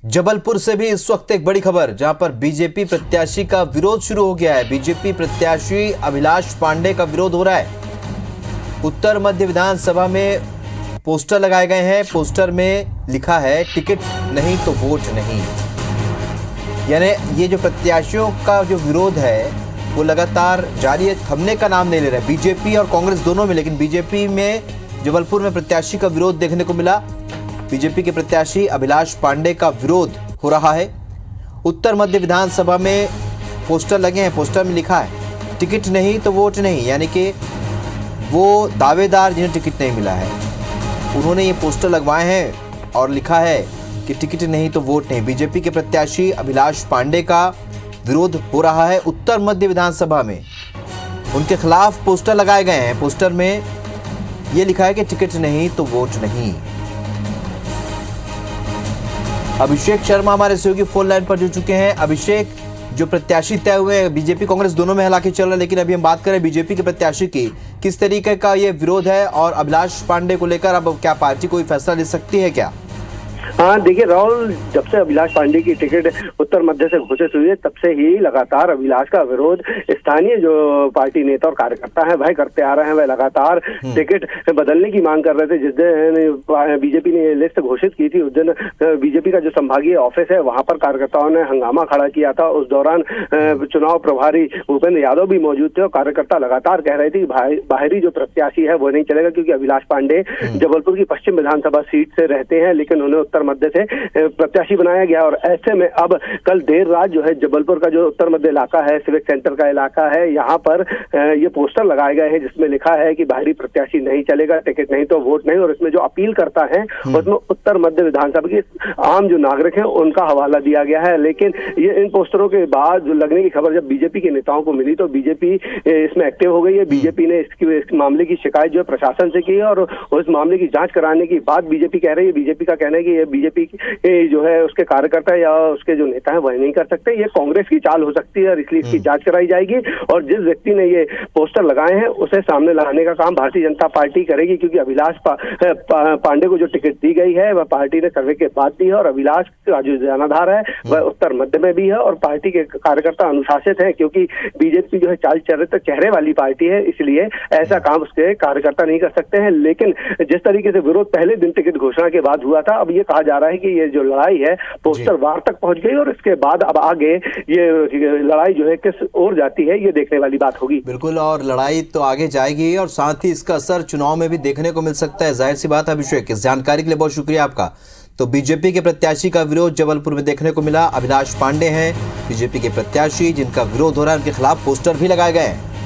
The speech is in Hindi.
जबलपुर से भी इस वक्त एक बड़ी खबर, जहां पर बीजेपी प्रत्याशी का विरोध शुरू हो गया है। बीजेपी प्रत्याशी अभिलाष पांडे का विरोध हो रहा है। उत्तर मध्य विधानसभा में पोस्टर लगाए गए हैं। पोस्टर में लिखा है, टिकट नहीं तो वोट नहीं। यानी ये जो प्रत्याशियों का जो विरोध है वो लगातार जारी है, थमने का नाम नहीं ले रहा है। बीजेपी और कांग्रेस दोनों में, लेकिन बीजेपी में जबलपुर में प्रत्याशी का विरोध देखने को मिला। बीजेपी के प्रत्याशी अभिलाष पांडे का विरोध हो रहा है। उत्तर मध्य विधानसभा में पोस्टर लगे हैं। पोस्टर में लिखा है, टिकट नहीं तो वोट नहीं। यानी कि वो दावेदार जिन्हें टिकट नहीं मिला है, उन्होंने ये पोस्टर लगवाए हैं और लिखा है कि टिकट नहीं तो वोट नहीं। बीजेपी के प्रत्याशी अभिलाष पांडे का विरोध हो रहा है। उत्तर मध्य विधानसभा में उनके खिलाफ पोस्टर लगाए गए हैं। पोस्टर में ये लिखा है कि टिकट नहीं तो वोट नहीं। अभिषेक शर्मा हमारे सहयोगी फोन लाइन पर जुड़ चुके हैं। अभिषेक, जो प्रत्याशी तय हुए हैं, बीजेपी कांग्रेस दोनों में हालांकि चल रहा है, लेकिन अभी हम बात करें बीजेपी के प्रत्याशी की, किस तरीके का ये विरोध है और अभिलाष पांडे को लेकर अब क्या पार्टी कोई फैसला ले सकती है क्या? हाँ देखिए राहुल, जब से अभिलाष पांडे की टिकट उत्तर मध्य से घोषित हुई है तब से ही लगातार अभिलाष का विरोध स्थानीय जो पार्टी नेता और कार्यकर्ता हैं वह करते आ रहे हैं। वह लगातार टिकट बदलने की मांग कर रहे थे। जिस दिन बीजेपी ने लिस्ट घोषित की थी उस दिन बीजेपी का जो संभागीय ऑफिस है वहां पर कार्यकर्ताओं ने हंगामा खड़ा किया था। उस दौरान चुनाव प्रभारी भूपेंद्र यादव भी मौजूद थे और कार्यकर्ता लगातार कह रहे थे कि बाहरी जो प्रत्याशी है वो नहीं चलेगा, क्योंकि अभिलाष पांडे जबलपुर की पश्चिम विधानसभा सीट से रहते हैं, लेकिन उन्हें उत्तर मध्य से प्रत्याशी बनाया गया। और ऐसे में अब कल देर रात जो है जबलपुर का जो उत्तर मध्य इलाका है, सिविक सेंटर का इलाका है, यहाँ पर ये पोस्टर लगाए गए हैं जिसमें लिखा है कि बाहरी प्रत्याशी नहीं चलेगा, टिकट नहीं तो वोट नहीं। और इसमें जो अपील करता है उसमें उत्तर मध्य विधानसभा के आम जो नागरिक हैं उनका हवाला दिया गया है। लेकिन ये इन पोस्टरों के बाद जो लगने की खबर जब बीजेपी के नेताओं को मिली तो बीजेपी इसमें एक्टिव हो गई है। बीजेपी ने इस मामले की शिकायत जो है प्रशासन से की है और उस मामले की जांच कराने की बात बीजेपी कह रही है। बीजेपी का कहना है कि ये बीजेपी जो है उसके कार्यकर्ता या उसके जो नेता है वह नहीं कर सकते, ये कांग्रेस की चाल हो सकती है और इसलिए इसकी जांच कराई जाएगी। और जिस व्यक्ति ने ये पोस्टर लगाए हैं उसे सामने लाने का काम भारतीय जनता पार्टी करेगी, क्योंकि अभिलाष पांडे को जो टिकट दी गई है वह पार्टी ने सर्वे के बाद दी है। और अभिलाष का जो जनाधार है वह उत्तर मध्य में भी है और पार्टी के कार्यकर्ता अनुशासित है, क्योंकि बीजेपी जो है चाल चरित्र चेहरे वाली पार्टी है, इसलिए ऐसा काम उसके कार्यकर्ता नहीं कर सकते हैं। लेकिन जिस तरीके से विरोध पहले दिन टिकट घोषणा के बाद हुआ था, अब ये कहा जा रहा है कि ये जो लड़ाई है पोस्टर वार तक पहुंच गई और इसके बाद अब आगे ये लड़ाई जो है किस ओर जाती है ये देखने वाली बात होगी। बिल्कुल, और लड़ाई तो आगे जाएगी और साथ ही इसका असर चुनाव में भी देखने को मिल सकता है। जाहिर सी बात है। अभिषेक, इस जानकारी के लिए बहुत शुक्रिया आपका। तो बीजेपी के प्रत्याशी का विरोध जबलपुर में देखने को मिला। अभिलाष पांडे हैं बीजेपी के प्रत्याशी जिनका विरोध हो रहा है, उनके खिलाफ पोस्टर भी लगाए गए हैं।